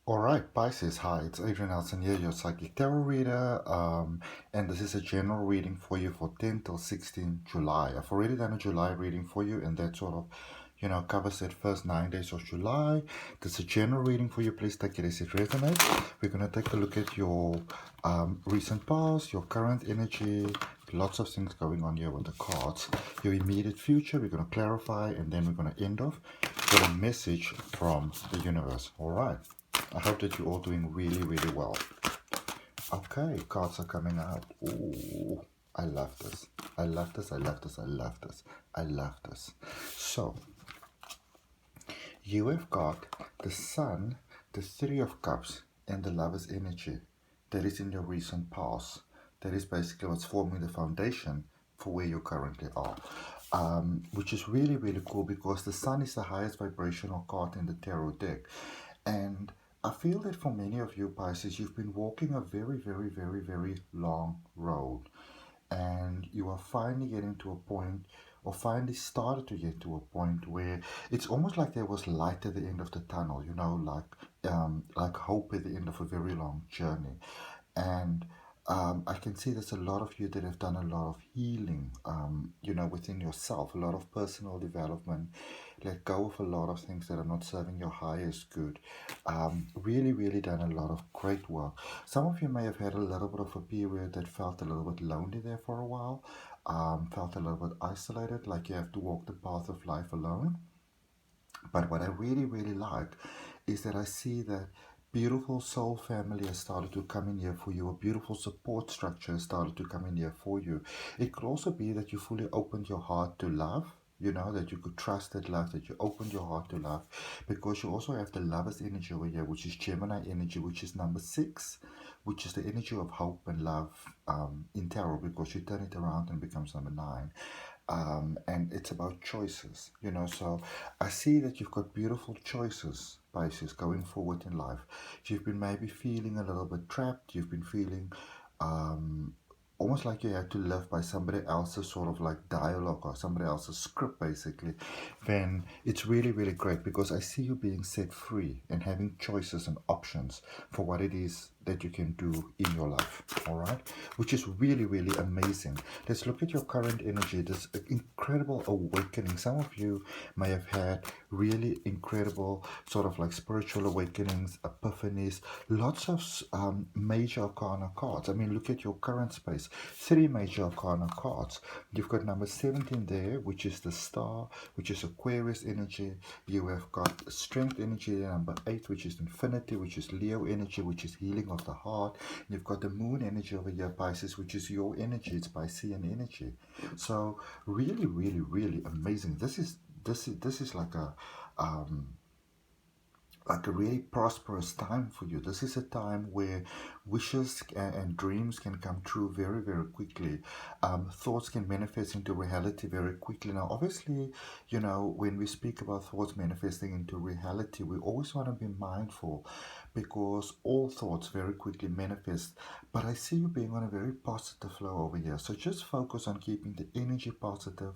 All right, Pisces. Hi, it's Adrian Nelson here, your psychic tarot reader. And this is a general reading for you for 10 till 16 July. I've already done a July reading for you, and that sort of, covers the first 9 days of July. This is a general reading for you. Please take it as it resonates. We're going to take a look at your recent past, your current energy, lots of things going on here with the cards. Your immediate future, we're going to clarify, and then we're going to end off with a message from the universe. All right. I hope that you're all doing really, really well. Okay, cards are coming out. Ooh, I love this. I love this. I love this. I love this. I love this. So, you have got the Sun, the Three of Cups, and the Lover's energy that is in your recent past. That is basically what's forming the foundation for where you currently are. Which is really, really cool because the Sun is the highest vibrational card in the tarot deck. And I feel that for many of you, Pisces, you've been walking a very, very, very, very long road. And you are finally getting to a point, or finally started to get to a point where it's almost like there was light at the end of the tunnel, like hope at the end of a very long journey. And I can see there's a lot of you that have done a lot of healing, within yourself, a lot of personal development, let go of a lot of things that are not serving your highest good. Really, really done a lot of great work. Some of you may have had a little bit of a period that felt a little bit lonely there for a while, felt a little bit isolated, like you have to walk the path of life alone. But what I really, really like is that I see that beautiful soul family has started to come in here for you. A beautiful support structure has started to come in here for you. It could also be that you fully opened your heart to love. That you could trust that love, that you opened your heart to love, because you also have the Lover's energy over here, which is Gemini energy, which is number 6, which is the energy of hope and love in tarot, because you turn it around and it becomes number 9. And it's about choices, so I see that you've got beautiful choices, Pisces, going forward in life. You've been maybe feeling a little bit trapped. You've been feeling almost like you had to live by somebody else's sort of like dialogue or somebody else's script, basically. Then it's really, really great because I see you being set free and having choices and options for what it is that you can do in your life. All right, which is really, really amazing. Let's look at your current energy. This incredible awakening. Some of you may have had really incredible sort of like spiritual awakenings, epiphanies, lots of major arcana cards. I mean, look at your current space. 3 major arcana cards. You've got number 17 there, which is the star, which is Aquarius energy. You have got strength energy, number 8, which is infinity, which is Leo energy, which is healing of the heart. You've got the moon energy over here, Pisces, which is your energy. It's Piscean energy. So really, really, really amazing. This is like a really prosperous time for you. This is a time where wishes and dreams can come true very, very quickly. Thoughts can manifest into reality very quickly. Now, obviously, when we speak about thoughts manifesting into reality, we always want to be mindful because all thoughts very quickly manifest. But I see you being on a very positive flow over here. So just focus on keeping the energy positive,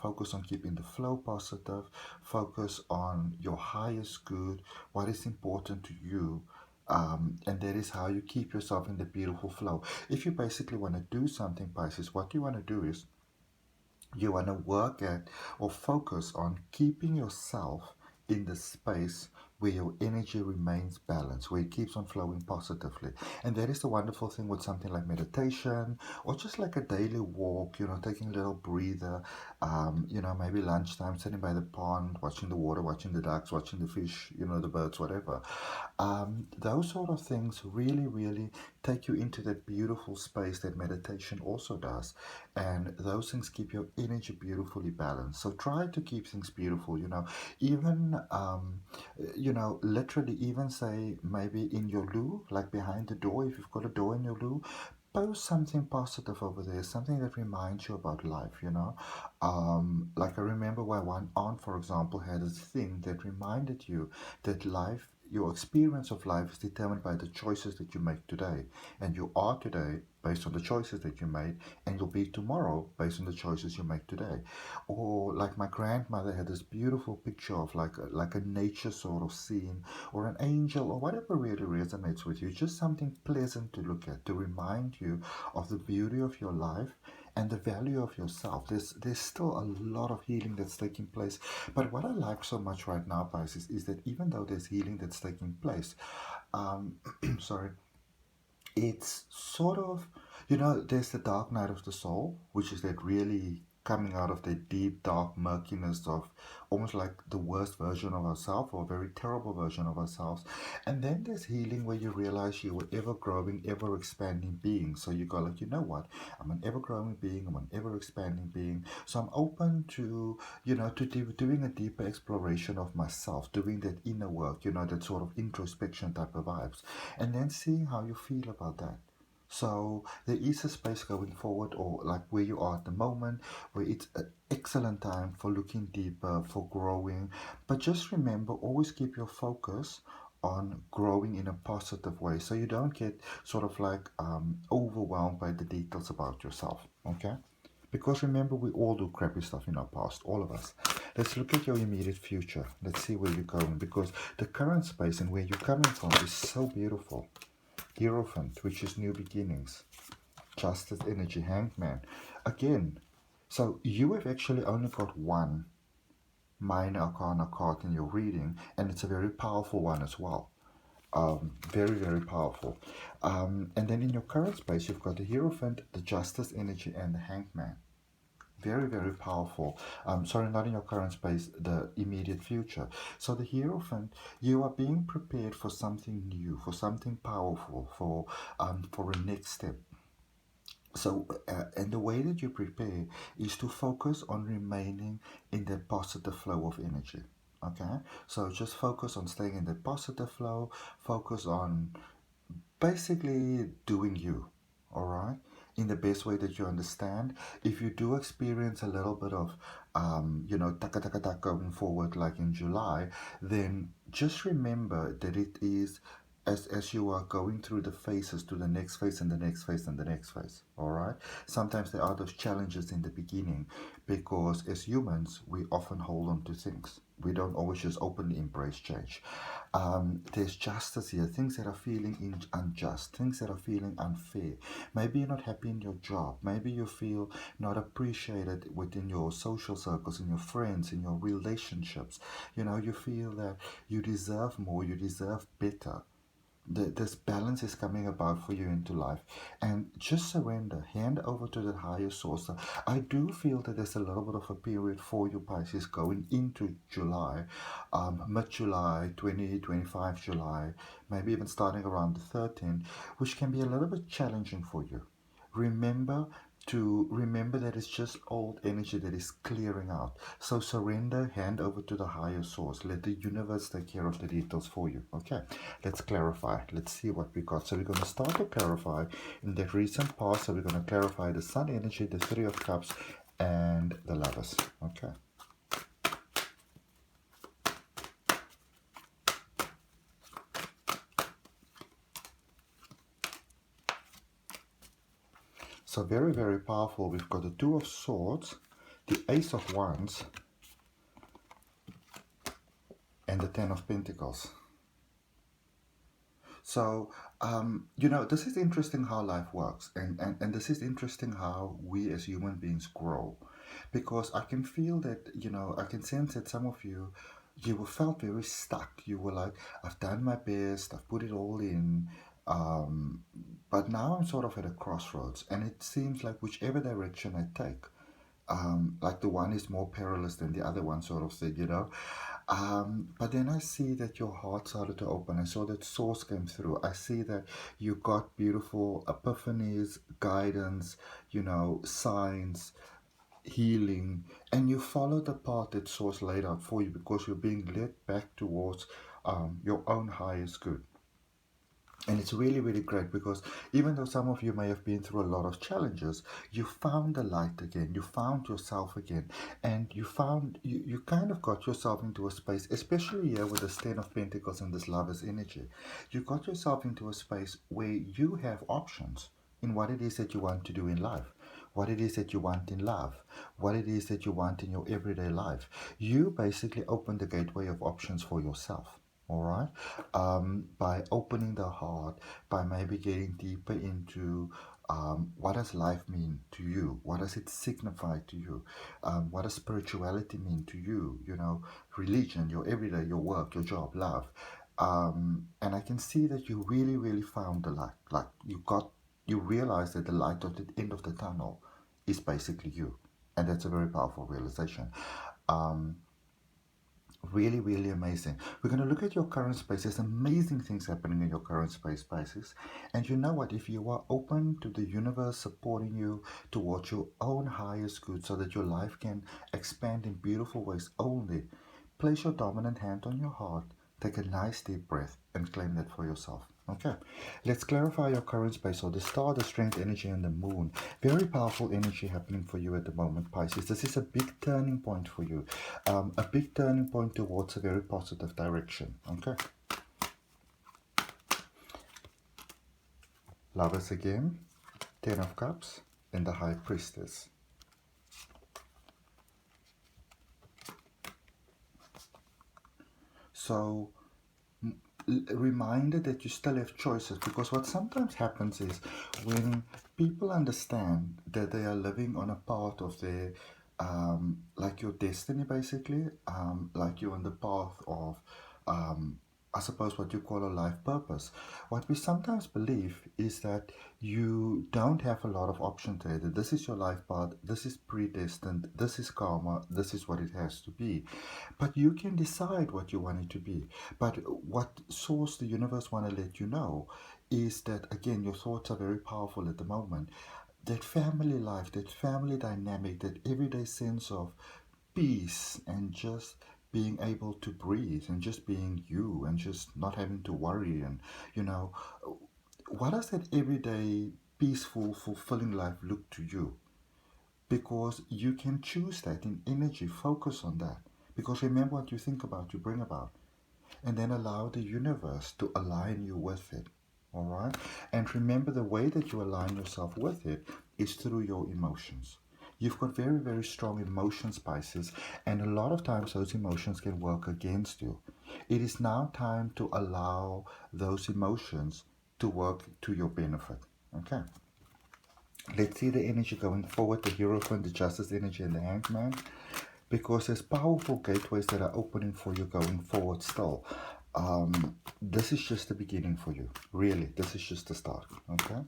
focus on keeping the flow positive, focus on your highest good, what is important to you. And that is how you keep yourself in the beautiful flow. If you basically want to do something, Pisces, what you want to do is you want to work at or focus on keeping yourself in the space where your energy remains balanced, where it keeps on flowing positively. And that is the wonderful thing with something like meditation or just like a daily walk, taking a little breather, maybe lunchtime, sitting by the pond, watching the water, watching the ducks, watching the fish, the birds, whatever. Those sort of things really, really take you into that beautiful space that meditation also does. And those things keep your energy beautifully balanced. So try to keep things beautiful, even literally even say maybe in your loo, like behind the door, if you've got a door in your loo, post something positive over there, something that reminds you about life, like I remember why one aunt, for example, had this thing that reminded you that life your experience of life is determined by the choices that you make today. And you are today based on the choices that you made, and you'll be tomorrow based on the choices you make today. Or like my grandmother had this beautiful picture of like a nature sort of scene, or an angel, or whatever really resonates with you. Just something pleasant to look at, to remind you of the beauty of your life and the value of yourself. There's still a lot of healing that's taking place. But what I like so much right now, Pisces, is that even though there's healing that's taking place, sorry, it's sort of, there's the dark night of the soul, which is that really coming out of the deep, dark murkiness of almost like the worst version of ourselves, or a very terrible version of ourselves. And then there's healing, where you realize you were ever growing, ever expanding being. So you go like, you know what? I'm an ever growing being, I'm an ever expanding being. So I'm open to, doing a deeper exploration of myself, doing that inner work, that sort of introspection type of vibes, and then seeing how you feel about that. So there is a space going forward, or like where you are at the moment, where it's an excellent time for looking deeper, for growing. But just remember, always keep your focus on growing in a positive way, so you don't get sort of like overwhelmed by the details about yourself. Okay? Because remember, we all do crappy stuff in our past, all of us. Let's look at your immediate future. Let's see where you're going, because the current space and where you're coming from is so beautiful. Hierophant, which is new beginnings. Justice energy, Hangman. Again, so you have actually only got one minor arcana card in your reading, and it's a very powerful one as well. Very, very powerful. And then in your current space, you've got the Hierophant, the Justice energy, and the Hangman. Very, very powerful. Sorry, not in your current space, the immediate future. So the Hierophant, you are being prepared for something new, for something powerful, for a next step. So, and the way that you prepare is to focus on remaining in that positive flow of energy. Okay, so just focus on staying in that positive flow. Focus on basically doing you. All right, in the best way that you understand. If you do experience a little bit of taka taka taka going forward, like in July, then just remember that it is as you are going through the phases to the next phase and the next phase and the next phase. All right, sometimes there are those challenges in the beginning, because as humans we often hold on to things. We don't always just openly embrace change. There's justice here, things that are feeling unjust, things that are feeling unfair. Maybe you're not happy in your job. Maybe you feel not appreciated within your social circles, in your friends, in your relationships. You feel that you deserve more, you deserve better. This balance is coming about for you into life, and just surrender, hand over to that higher source. I do feel that there's a little bit of a period for you, Pisces, going into July, mid-July, 2025 July, maybe even starting around the 13th, which can be a little bit challenging for you. Remember that it's just old energy that is clearing out. So surrender, hand over to the higher source. Let the universe take care of the details for you. Okay, let's clarify. Let's see what we got. So we're going to start to clarify in the recent past. So we're going to clarify the Sun energy, the Three of Cups, and the Lovers. Okay. So very, very powerful. We've got the Two of Swords, the Ace of Wands, and the Ten of Pentacles. So, this is interesting how life works. And this is interesting how we as human beings grow. Because I can feel that, I can sense that some of you, felt very stuck. You were like, I've done my best, I've put it all in. But now I'm sort of at a crossroads. And it seems like whichever direction I take, like the one is more perilous than the other one, sort of thing. But then I see that your heart started to open. I saw that source came through. I see that you got beautiful epiphanies, guidance, signs, healing, and you follow the path that source laid out for you, because you're being led back towards your own highest good. And it's really, really great because even though some of you may have been through a lot of challenges, you found the light again, you found yourself again, and you kind of got yourself into a space, especially here with this Ten of Pentacles and this Lover's energy. You got yourself into a space where you have options in what it is that you want to do in life, what it is that you want in love, what it is that you want in your everyday life. You basically open the gateway of options for yourself. All right, by opening the heart, by maybe getting deeper into what does life mean to you? What does it signify to you? What does spirituality mean to you? You know, religion, your everyday, your work, your job, love. And I can see that you really, really found the light. Like you realize that the light at the end of the tunnel is basically you. And that's a very powerful realization. Um, Really, really amazing. We're going to look at your current space. There's amazing things happening in your current space, Pisces. And you know what? If you are open to the universe supporting you towards your own highest good so that your life can expand in beautiful ways only, place your dominant hand on your heart, take a nice deep breath, and claim that for yourself. Okay, let's clarify your current space. So the star, the strength energy, and the moon. Very powerful energy happening for you at the moment, Pisces. This is a big turning point for you. A big turning point towards a very positive direction. Okay. Lovers again. Ten of Cups and the High Priestess. So reminder that you still have choices, because what sometimes happens is when people understand that they are living on a part of their like your destiny, basically, like you're on the path of I suppose what you call a life purpose. What we sometimes believe is that you don't have a lot of options there, that this is your life path, this is predestined, this is karma, this is what it has to be. But you can decide what you want it to be. But what source, the universe, want to let you know is that, again, your thoughts are very powerful at the moment. That family life, that family dynamic, that everyday sense of peace and just being able to breathe and just being you and just not having to worry. And, you know, what does that everyday peaceful, fulfilling life look to you? Because you can choose that in energy, focus on that. Because remember, what you think about, you bring about. And then allow the universe to align you with it. All right? And remember, the way that you align yourself with it is through your emotions. You've got very, very strong emotions, Pisces, and a lot of times those emotions can work against you. It is now time to allow those emotions to work to your benefit. Okay? Let's see the energy going forward, the Hierophant, the Justice energy, and the Hangman, because there's powerful gateways that are opening for you going forward still. This is just the beginning for you. Really, this is just the start. Okay?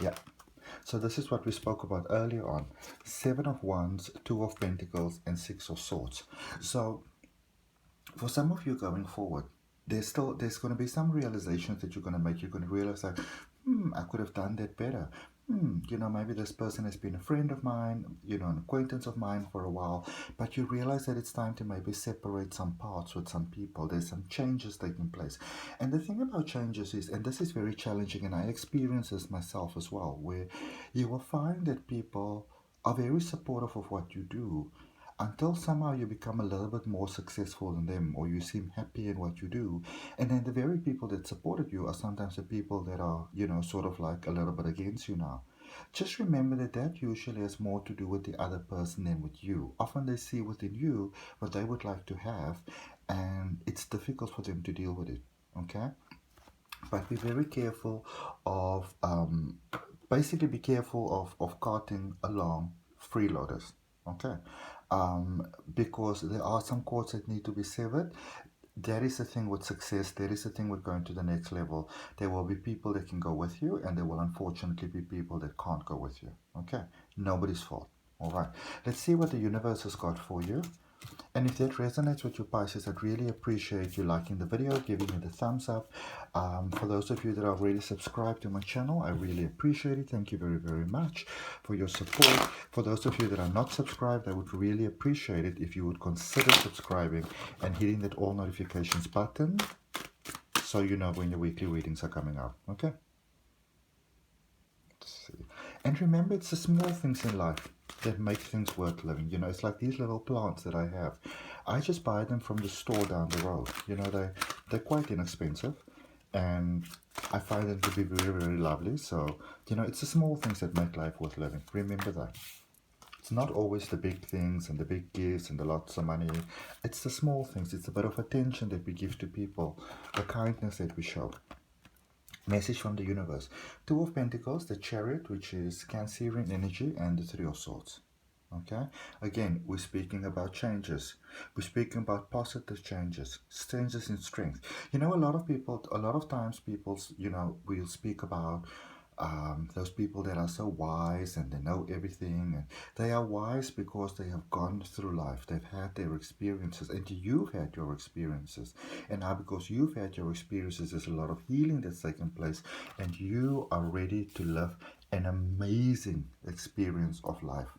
Yeah. So this is what we spoke about earlier on. 7 of Wands, 2 of Pentacles, and 6 of Swords. So for some of you going forward, there's going to be some realizations that you're going to make. You're going to realize that, I could have done that better. You know, maybe this person has been a friend of mine, you know, an acquaintance of mine for a while, but you realize that it's time to maybe separate some parts with some people. There's some changes taking place. And the thing about changes is, and this is very challenging, and I experience this myself as well, where you will find that people are very supportive of what you do, until somehow you become a little bit more successful than them, or you seem happy in what you do. And then the very people that supported you are sometimes the people that are, you know, sort of like a little bit against you now. Just remember that that usually has more to do with the other person than with you. Often they see within you what they would like to have, and it's difficult for them to deal with it. Okay? But be very careful of, basically be careful of carting along freeloaders. Okay? Because there are some cords that need to be severed. That is the thing with success. That is the thing with going to the next level. There will be people that can go with you, and there will unfortunately be people that can't go with you. Okay? Nobody's fault. All right. Let's see what the universe has got for you And if that resonates with you, Pisces, I'd really appreciate you liking the video, giving me the thumbs up. For those of you that are already subscribed to my channel, I really appreciate it. Thank you very, very much for your support. For those of you that are not subscribed, I would really appreciate it if you would consider subscribing and hitting that all notifications button so you know when your weekly readings are coming out. Okay? Let's see. And remember, it's the small things in life that make things worth living. You know, it's like these little plants that I have. I just buy them from the store down the road. You know, they're quite inexpensive, and I find them to be very, very lovely. So, you know, it's the small things that make life worth living. Remember that. It's not always the big things and the big gifts and the lots of money. It's the small things. It's a bit of attention that we give to people, the kindness that we show. Message from the universe. Two of Pentacles, the Chariot, which is Cancerian energy, and the Three of Swords. Okay, again, we're speaking about changes. We're speaking about positive changes in strength. You know, a lot of times people, you know, will speak about those people that are so wise and they know everything, and they are wise because they have gone through life. They've had their experiences, and you've had your experiences, and now because you've had your experiences, there's a lot of healing that's taken place, and you are ready to live an amazing experience of life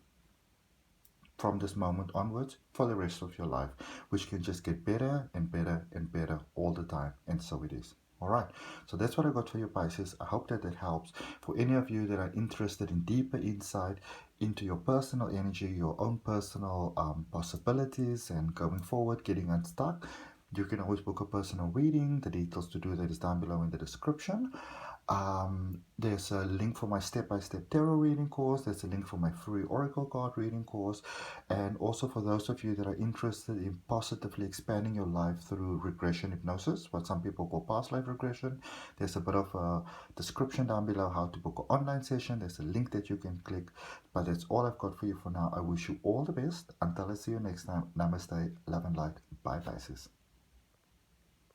from this moment onwards for the rest of your life, which can just get better and better and better all the time, and so it is. All right, so that's what I got for you, Pisces. I hope that that helps. For any of you that are interested in deeper insight into your personal energy, your own personal possibilities, and going forward, getting unstuck, you can always book a personal reading. The details to do that is down below in the description. There's a link for my step-by-step tarot reading course. There's a link for my free oracle card reading course, and also for those of you that are interested in positively expanding your life through regression hypnosis, what some people call past life regression, there's a bit of a description down below how to book an online session. There's a link that you can click. But that's all I've got for you for now. I wish you all the best. Until I see you next time, namaste, love and light. Bye, Pisces.